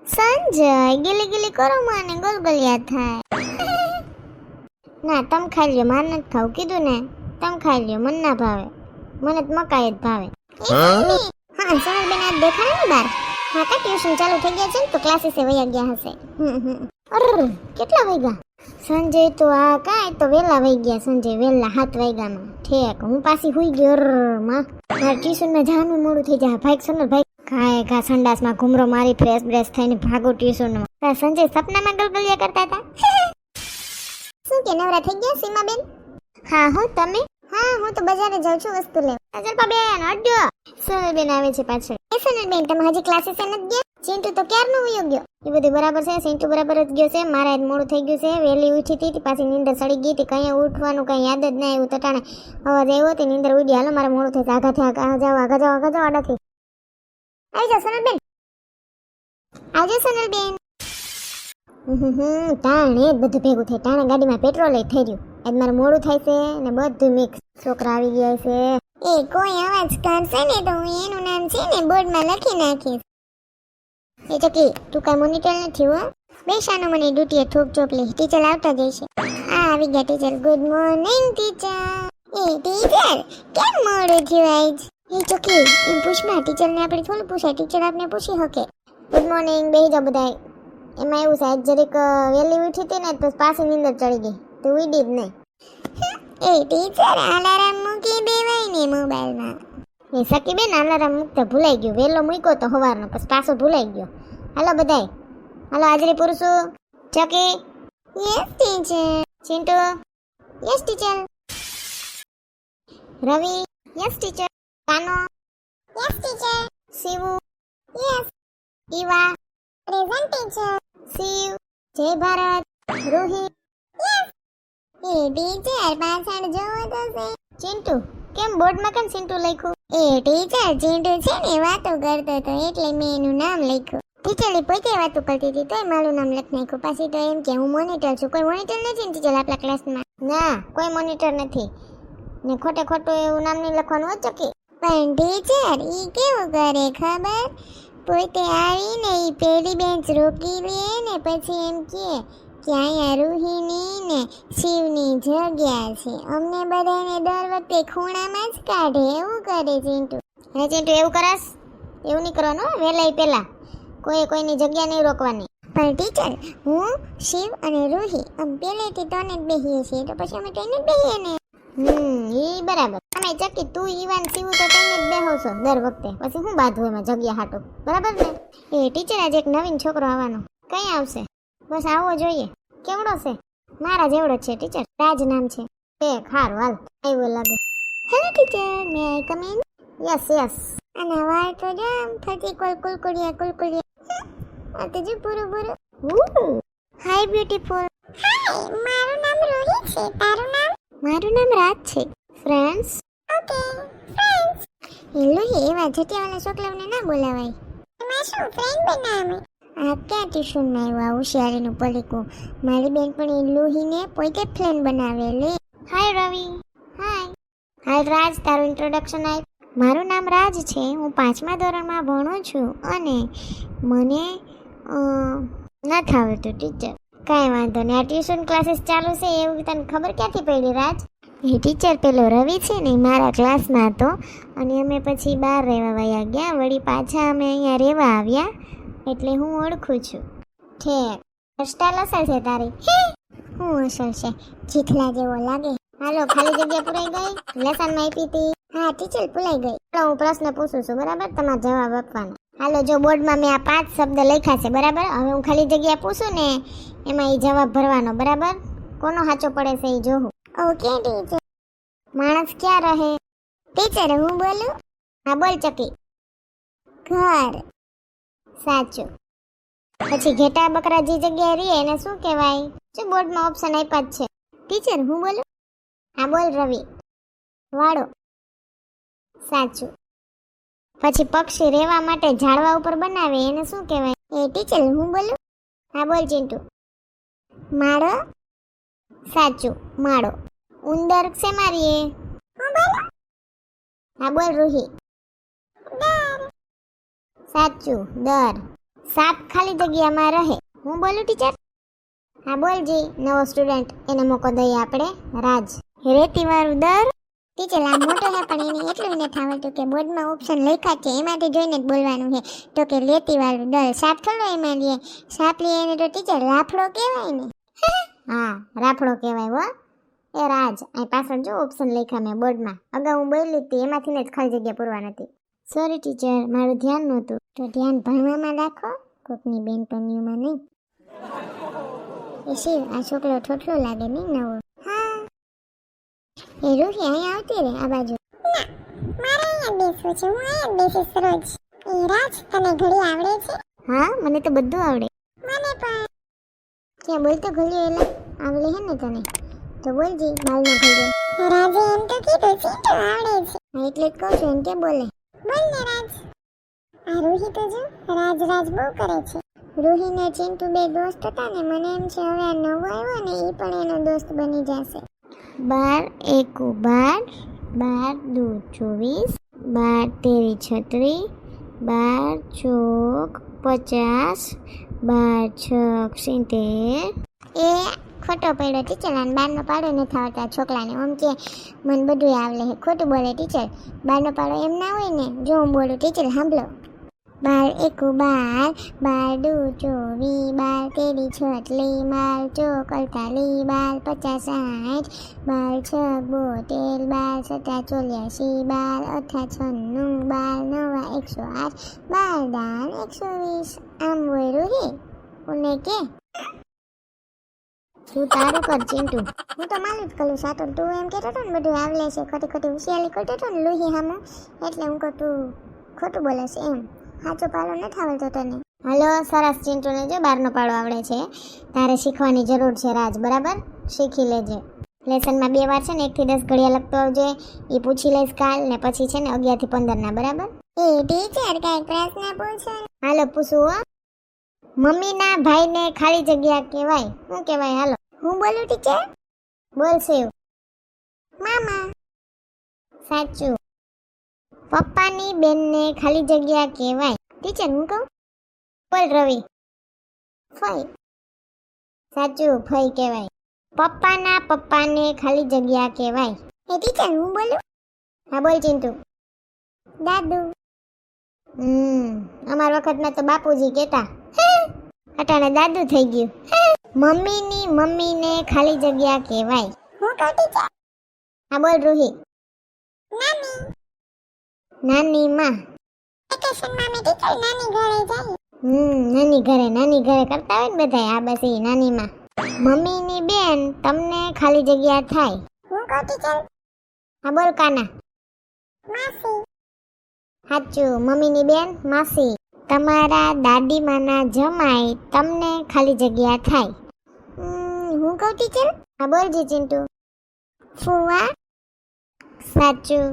સંજય ગીલી ગીલી કરો મને ગોલગોલિયા થાય. ના તમે ખાઈ લ્યો, મારે નથી ખાવું કીધું ને. તમે ખાઈ લ્યો, મને ના ભાવે. મને તો મકાઈ જ ભાવે. હા સોનલબેન આજ દેખાય ને બાર. હા કા ટ્યુશન ચાલુ થઈ ગયા છે ને તો ક્લાસીસે વયા ગયા હશે. અરે કેટલા વાગ્યા સંજય? તો આ કાંઈ તો વેલા વહી ગયા સંજય, વેલા 7 વાગ્યામાં. ઠેક હું પાછી હુઈ ગયો. માં મારે ટ્યુશનમાં જવાનું મોડું થઈ જાય. ભાઈ સોનલ ભાઈ ખાય ઘા સંડાસમાં ઘૂમરો મારી ફ્રેશ બ્રેશ થઈને ભાગો ટ્યુશનમાં. સંજય સપનામાં ગલગલિયા કરતા હતા. શું કે નવરા થઈ ગયા સીમાબેન? હા હો તમે? હા હું તો બજારે જાઉં છું વસ્તુ લેવા. અજરપા બેન હટજો. સોનલબેન આવે છે પાછળ. એ સોનલબેન તમે હજી ક્લાસીસે નથી ગયા? ચિંટુ તો ક્યારનો વયો ગયો. એ બધું બરાબર છે, ચિંટુ બરાબર જ ગયો છે. મારા આજ મોડું થઈ ગયું છે. વહેલી ઉઠી હતી પાછી નીંદર સડી ગઈ હતી. કઈ ઉઠવાનું કઈ યાદ જ ના આવ્યું. તટાણે અવાજ આવ્યો હતી, નીંદર ઉડી. હાલો મારે મોડું થઈ આગા થયા. આગા જાઓ આડાથી. આવી જાઓ સોનલબેન, આવજો સોનલબેન. ટાણે જ બધું ભેગું થાય. ટાણે ગાડીમાં પેટ્રોલ થઈ રહ્યું. આજ મારે મોડું થાય છે ને બધું મિક્સ. છોકરા આવી ગયા છે. એ કોઈ અવાજ કરશે ને તો હું એનું નામ છે ને બોર્ડમાં લખી નાખીશ. એ ચકી તું કઈ મોનિટર નથી હો. બેસાનો મને ડ્યુટીએ થોક ચોપલી. ટીચર આવતા જઈશે. આવી ગયા ટીચર. Good morning teacher. એ ટીચર કેમ મોડું થયું આજ? એ ચકી એમ પૂછમાં ટીચરને આપણે થોડું પૂછાય. ટીચર આપને પૂછી શકે. ગુડ મોર્નિંગ બેહી જાઓ બધાય. એમાં એવું છે જરીક વહેલી ઉઠી હતી ને તો પાછી નીંદર ચડી ગઈ તો ઉડી જ નહીં. એ ટીચર અલાર્મ મૂકી દેવાય ને મોબાઈલમાં. એ સકી બેન અલાર્મ મૂકતા ભૂલાઈ ગયું. વહેલો મૂક્યો તો સવારનો પછી પાછો ભૂલાઈ ગયો. હાલો બધાય હાલો હાજરી પુરુષો. Chaki yes teacher. Chintu yes teacher. Ravi yes teacher. Kano yes teacher. Shivu yes. Eva present teacher. Shiv જય ભારત. રોહિત યસ. એ ટીચર પાછળ જોવો તો છે. ચિંટુ કેમ બોર્ડમાં કેમ ચિંટુ લખ્યું? એ ટીચર ચિંટુ છે ને વાતો કરતો હતો એટલે મેં એનું નામ લખ્યું. ટીચર પોતે વાતો કરતી હતી તોય મારું નામ લખી નાખ્યું. પાછી તો એમ કે હું મોનિટર છું. કોઈ મોનિટર નથી ને ટીચર આપણા ક્લાસમાં? ના કોઈ મોનિટર નથી ને ખોટે ખોટું એવું નામ નહીં લખવાનું હોય ચકી. પણ ટીચર ઈ કેવું કરે ખબર? પોતે આવીને ઈ પેલી બેન્ચ રોકી લે ને પછી એમ કે અહીંયા રૂહીની ને શિવની જગ્યા છે. અમને બધાને દર વખતે ખૂણામાં જ કાઢે. એવું કરે ચિંટુ. હે ચિંટુ એવું કરસ? એવું નહીં કરવાનું વહેલા પેલા. કોઈની જગ્યા નહીં રોકવાની. પણ ટીચર હું શિવ અને રૂહી આમ પહેલેથી તને જ બેહીએ છીએ તો પછી અમે તેને જ બેહીએ ને. ઈ બરાબર. અમે ચકી તું ઈવાન શિવ તો તેને જ બેહો છો દર વખતે. પછી હું બાંધવું એમાં જગ્યા હાટું. બરાબર ને? એ ટીચર આજે એક નવીન છોકરો આવવાનો. કઈ આવશે? બસ આવવો જોઈએ. કેવડો છે? મારા જેવડો છે ટીચર. રાજ નામ છે. એ ખારું હાલ આવ્યો લાગે. Hello teacher may I come in? Yes yes. અને વાળ તો જો ફરતી કુલકુલિયા. આ તો જો પૂરું. હાય બ્યુટીફુલ. હાય મારું નામ રોહિત છે. તારું નામ? મારું નામ રાજ છે. ફ્રેન્ડ્સ? Okay friends. હેલો એવા જટિયાવાળા છોકરાઓને ના બોલાવાય. એમાં શું ફ્રેન્ડ બનાવે? આ ક્યાં ટ્યુશનમાં આવ્યું હોશિયારીનું પલીકું? મારી બેનપણી લોહીને પોતે ફ્રેન્ડ બનાવે લે. હાય રવિ. હાય. હાલ રાજ તારું ઇન્ટ્રોડક્શન આપ. મારું નામ રાજ છે. હું 5મા ધોરણમાં ભણું છું અને મને નથી આવડતું ટીચર. કાંઈ વાંધો નહીં. આ ટ્યુશન ક્લાસીસ ચાલુ છે એવું તને ખબર ક્યાંથી પડી રાજ? એ ટીચર પેલો રવિ છે ને મારા ક્લાસમાં હતો અને અમે પછી બહાર રહેવા વયા ગયા. વળી પાછા અમે અહીંયા રહેવા આવ્યા એટલે હું ઓળખું છું. ઠેક હેરસ્ટાઈલ અસર છે તારી. હું અસર છે? ચીખલા જેવો લાગે. હાલો ખાલી જગ્યા પૂરાઈ ગઈ? લેસનમાં આપી હતી? હા ટીચર પૂરાઈ ગઈ. ચાલો હું પ્રશ્ન પૂછું છું બરાબર? તમારે જવાબ આપવાનો. હાલો જો બોર્ડમાં મેં આ 5 શબ્દ લખ્યા છે બરાબર? હવે હું ખાલી જગ્યા પૂછું ને એમાં એ જવાબ ભરવાનો બરાબર? કોનો સાચો પડે છે એ જોવું. Okay teacher. માણસ ક્યાં રહે? ટીચર હું બોલું? હા બોલ ચકી. ઘર. સાચું. પછી ઘેટા બકરા જે જગ્યાએ રહે એને શું કહેવાય? જો બોર્ડમાં ઓપ્શન આપ્યા જ છે. ટીચર હું બોલું? હા બોલ રવિ. વાડો. સાચું. પછી પક્ષી રહેવા માટે ઝાડવા ઉપર બનાવે એને શું કહેવાય? એ ટીચર હું બોલું? હા બોલ ચિંટુ. માળો. સાચું માળો. ઉંદર શેમાં રહે? હું બોલું? હા બોલ રૂહી. દર. સાચું દર. સાપ ખાલી જગ્યામાં રહે. હું બોલું ટીચર? હા બોલજી. નવો સ્ટુડન્ટ, એને મોકો દઈએ આપણે. રાજ. રેતી વાળું દર. ટીચર આ મોટો હે પણ એને એટલું નથી આવડતું કે બોર્ડમાં ઓપ્શન લખ્યા છે એમાંથી જોઈને જ બોલવાનું છે. તો કે રેતી વાળું દર. સાપ થોડો એમાં લે. સાપ લે એને તો ટીચર રાફડો કહેવાય ને. હા રાફડો કહેવાય હો. એ રાજ, અહીં પાછળ જો ઓપ્શન લખ્યા મેં બોર્ડમાં. અગાઉ હું બોલી હતી એમાંથી જ ખાલી જગ્યા પૂરવા નથી. સોરી ટીચર, મારું ધ્યાન નહોતું. તો ધ્યાન ભણવામાં રાખો, કોકની બેનપણીઓમાં નહીં. એ શિવ, આ છોકરો ઠોઠલો લાગે નહીં નવો. હા એ રૂહી અહીં આવતી રે આ બાજુ. ના મારે અહીંયા બેસવું છે, હું અહીંયા બેસીશ રોજ. એ રાજ, તને ઘડી આવડે છે? હા મને તો બધું આવડે. મને પણ. ક્યાં બોલતો ઘડિયો એલા આવડે હે ને તને? તો બોલજી બાલનો ઘડિયો. રાજે એમ તો કીધું ચીંટુ આવડે છે. હા એટલે જ કહું છું એમ કે બોલે. બોલ ને રાજ. આ રૂહી તો જો રાજ રાજ બહુ કરે છે. રૂહી ને ચિંટુ બે દોસ્ત હતા ને, મને એમ છે હવે આ નવો આવ્યો ને એ પણ એનો દોસ્ત બની જશે. 12 એકુ 12, 12 દુ 24, 12 તેરી 36, 12 ચોક 50, 12 છક 70. એ ખોટો પડ્યો ટીચર. આને 12 નો પાડો નથી આવડતા છોકરાને. આમ કે મને બધું આવડે છે. ખોટું બોલે ટીચર. 12 નો પાડો એમ ના હોય ને. જો હું બોલું ટીચર સાંભળો. 12 એકુ 12, 12 દુ 24, 12 તેરી 36, 12 ચોક 48, 12 50 60, 12 છક 72, 12 સત્તા 84, 12 અઠા 96, 12 નવા 108, 12 દાન 120. આમ હોય રૂહી ઉને કે તું તારું કર ચિંટુ. હું તો માલું જ કરું સાતો. તું એમ કહેતો હતો ને બધું આવડે છે, ખોટી ખોટી હોશિયારી કરતો હતો ને લોહી સામે, એટલે હું કહું તું ખોટું બોલે છે એમ. સાચો પાડો નથી આવડતો તને. હાલો સરસ ચિંટુને જો 12 નો પાડો આવડે છે. તારે શીખવાની જરૂર છે રાજ, બરાબર? શીખી લેજે. લેસનમાં 2 વાર છે ને 1 થી 10 ઘડિયા લખતો આવજે. એ પૂછી લઈશ કાલ ને પછી છે ને 11 થી 15 ના, બરાબર? એ ટીચર કઈ પ્રશ્ન પૂછો? હાલો પૂછું હો. મમ્મીના ભાઈને ખાલી જગ્યા કહેવાય. શું કહેવાય? હાલો હું બોલું ટીચર? બોલ શિવ. મામા. સાચું. પપ્પાની બેનને ખાલી જગ્યા કહેવાય. ટીચર હું કહું? બોલ રવિ. ફઈ. સાચું, ફઈ કહેવાય. પપ્પાના પપ્પાને ખાલી જગ્યા કહેવાય. એ ટીચર હું બોલું? હા બોલ ચિંટુ. દાદુ. અમાર વખતમાં તો બાપુજી કહેતા. અટાણે દાદુ થઈ ગયું. મમ્મીની મમ્મીને ખાલી જગ્યા કહેવાય. હું કહું ટીચર? હા બોલ રૂહી. નાની. નાની માં. વેકેશનમાં મે ટીચર નાની ઘરે જાય. નાની ઘરે કરતા હોય ને બધાય. આ બસ એ નાની માં. મમ્મીની બેન તમને ખાલી જગ્યા થાય. હું કહું ટીચર? હા બોલ કાના. માસી. સાચું, મમ્મીની બેન માસી. તમારા દાદીમાના જમાઈ તમને ખાલી જગ્યા થાય. હું કહું ટીચર? હા બોલજી ચિંટુ. ફુવા. સાચું.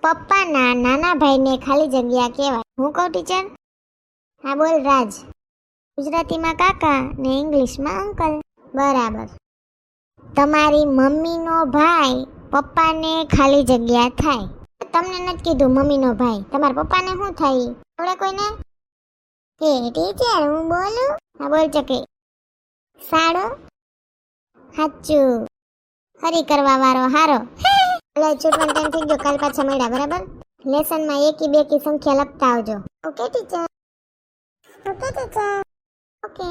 પપ્પાના નાના ભાઈને ખાલી જગ્યા કહેવાય. હું કહું ટીચર? હા બોલ રાજ. ગુજરાતીમાં કાકા ને ઇંગ્લિશમાં અંકલ. બરાબર. તમારી મમ્મીનો ભાઈ પપ્પાને ખાલી જગ્યા થાય. તમને નથી કીધું મમ્મીનો ભાઈ. તમારા પપ્પાને શું થાય? આવડે કોઈને? એ ટીચર હું બોલું? હા બોલ ચકી. સાડો. સાચું. હરી કરવા વાળો હારો. એટલે છૂટવાનો ટાઈમ થઈ ગયો. કાલ પાછા મળ્યા, બરાબર? લેસનમાં એકી બેકી સંખ્યા લખતા આવજો. Okay teacher. Okay teacher. Okay.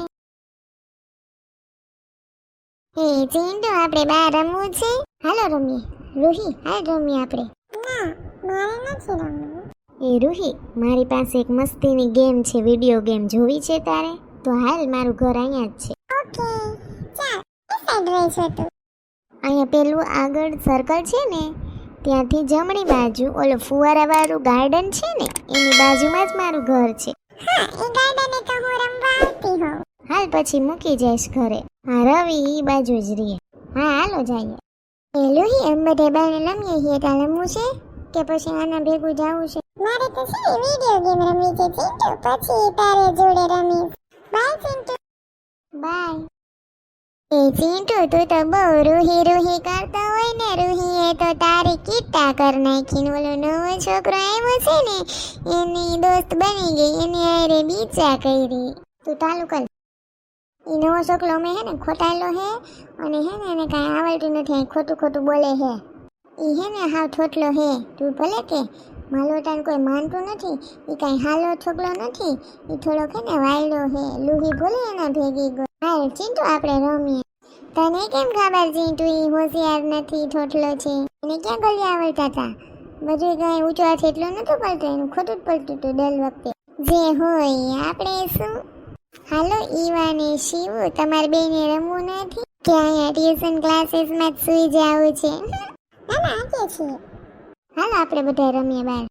એ ચિંટુ આપણે બહાર રમવું છે? હાલો રમીએ. રૂહી હાલ રમીએ આપણે. ના મારે નથી રમવું. એ રૂહી મારી પાસે એક મસ્તીની ગેમ છે, વિડિયો ગેમ. જોવી છે તારે? તો હાલ, મારું ઘર અહીંયા જ છે. ઓકે ચાલ. એ સાઈડ રહે છે તું? અહીંયા પેલું આગળ સર્કલ છે ને, ત્યાંથી જમણી બાજુ ઓલો ફુવારાવાળું ગાર્ડન છે ને, એની બાજુમાં જ મારું ઘર છે. હા એ ગાર્ડને તો હું રમવા આવતી હોઉં. હાલ પછી મૂકી જઈશ ઘરે. હા રવિ ઈ બાજુ જ રહીએ. હા હાલો જઈએ. એ લોહી એમ બધે બાને રમીએ છીએ. ત્યાં રમવું છે કે પછી આના ભેગું જવું છે? મારે તો છે વિડિયો ગેમ રમવી છે ચિંટુ. પછી તારે જોડે રમીશ. બાય ચિંટુ. બાય. એ ચિંટુ તું તો બહુ રૂહી રૂહી કરતો હોય ને. રૂહીએ તો તારી કીટા કર નાખી. ઓલો નવો છોકરો આવ્યો છે ને, એની દોસ્ત બની ગઈ. એની હારે બીચા કરી. તું ચાલુ કર. ઈ નવો છોકલો મેં હે ને ખોટાયેલો હે અને હે ને એને કાંઈ આવડતું નથી, ખોટું ખોટું બોલે હે. ઈ હે ને હાવ થોટલો હે. તું ભલે કે માલોટાને કોઈ માનતું નથી, ઈ કાંઈ હાલો છોકલો નથી, ઈ થોડોક હે ને વાયડો હે. લુહી ભલે એના ભેગી ગયો. હાલ ચિંટુ આપણે રમીએ. તને કેમ ખબર ચિંટુ ઈ હોશિયાર નથી, થોટલો છે? એને ક્યાં ગળ્યા આવડતા હતા? બધું કઈ ઊંચો હાથ એટલો નતો પડતો, એનું ખોટું જ પડતું હતું દર વખતે. જે હોય આપણે શું. હાલો ઈવા ને શિવ, તમારે બેને રમવું નથી કે અહીંયા ટ્યુશન ક્લાસીસમાં જ સુઈ જાવું છે? ના ના આગે છે. હાલો આપણે બધા રમીએ બહાર.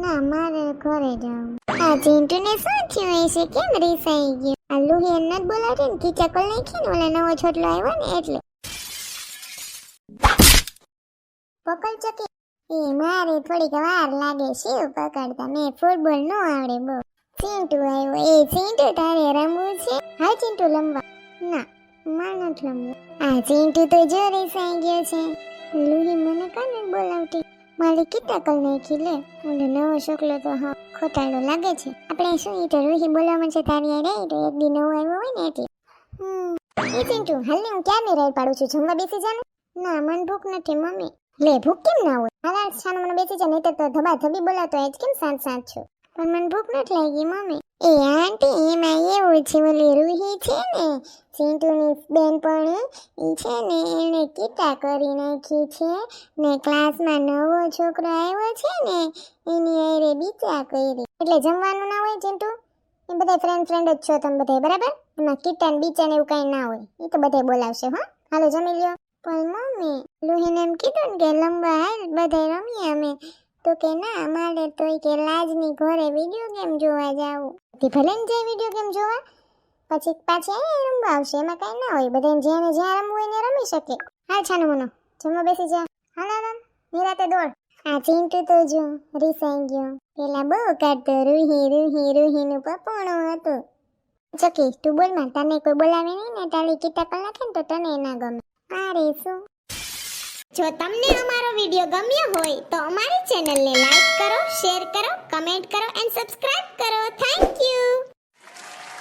ના મારે ઘરે જવું. આ ચિંટુને શું થયું હશે? કેમ રીસાઈ ગયો? આ લુહી એને નથી બોલાવતી ને, કીચકલ નાખી ને ઓલા નવો છોટલો આવ્યો ને એટલે. પકડ ચકી. એ મારે થોડીક વાર લાગે શિવ પકડતા, મેં ફૂટબોલ નો આવડે બહુ. ચિંટુ આવ્યો. એ ચિંટુ તારે રમવું છે? હા ચિંટુ લંબા. ના માર નથી રમવું. આ ચિંટુ તો જો રીસાઈ ગયો છે. લુહી મને કાને બોલાવતી? મારી કીટકલ નાખી લે. ઓલો નવો છોકલો તો હા ખોટાડો લાગે છે. આપણે શું ઈ તો લુહી બોલાવવા છે તારી આ રહી તો એક દી નવો આવ્યો હોય ને એટલે. એ ચિંટુ હાલ ને હું ક્યાં ની રાઈ પાડું છું, જમવા બેસી જા ને. ના મને ભૂખ નથી મમ્મી. લે ભૂખ કેમ ના હોય? હાલ છાનો મને બેસી જા, નહીં તો ધબા ધબી બોલાવતો આજ કેમ સાંજ સાંજ છો? પણ મને ભૂખ નથી લાગી મમ્મી. એ આંટી એમાં એવું છે, ઓલી રૂહી છે ને ચિંટુની બેનપણી, ઈ છે ને એને કીટા કરી નાખી છે ને ક્લાસમાં નવો છોકરો આવ્યો છે ને એની આરે બીચા કરી. એટલે જમવાનું ના હોય ચિંટુ, એ બધા ફ્રેન્ડ જ છો તમે બધા, બરાબર? એમાં કીટા ને બીચા ને એવું કઈ ના હોય, એ તો બધા બોલાવશે. હા હાલો જમી લ્યો. પણ મમ્મી લુહીને એમ કીધું ને કે લંબા હાલ બધા રમીએ અમે, તો કે ના મારે તો કે લાજની ઘરે વિડીયો ગેમ જોવા જાવું. તે ભલે ને જાય વિડીયો ગેમ જોવા, પછી પાછી અહીંયા રમવા આવશે, એમાં કઈ ના હોય. બધાને જેને જ્યાં રમવું હોય ને રમી શકે. હાલ છાનું મનો જમવા બેસી જા. હાલ હાલ નિરાતે દોડ. આ ચિંટુ તો જો રીસાઈ ગયો. પેલા બહુ કાઢતો રૂહીનું પપોણું હતું. ચકી તું બોલ માં, તને કોઈ બોલાવે નહીં ને તારી કીટા નાખે ને તો તને ના ગમે. અરે શું. જો તમને અમારો વિડિયો ગમ્યો હોય તો અમારી ચેનલને લાઈક કરો, શેર કરો, કમેન્ટ કરો એન્ડ સબસ્ક્રાઇબ કરો. Thank you.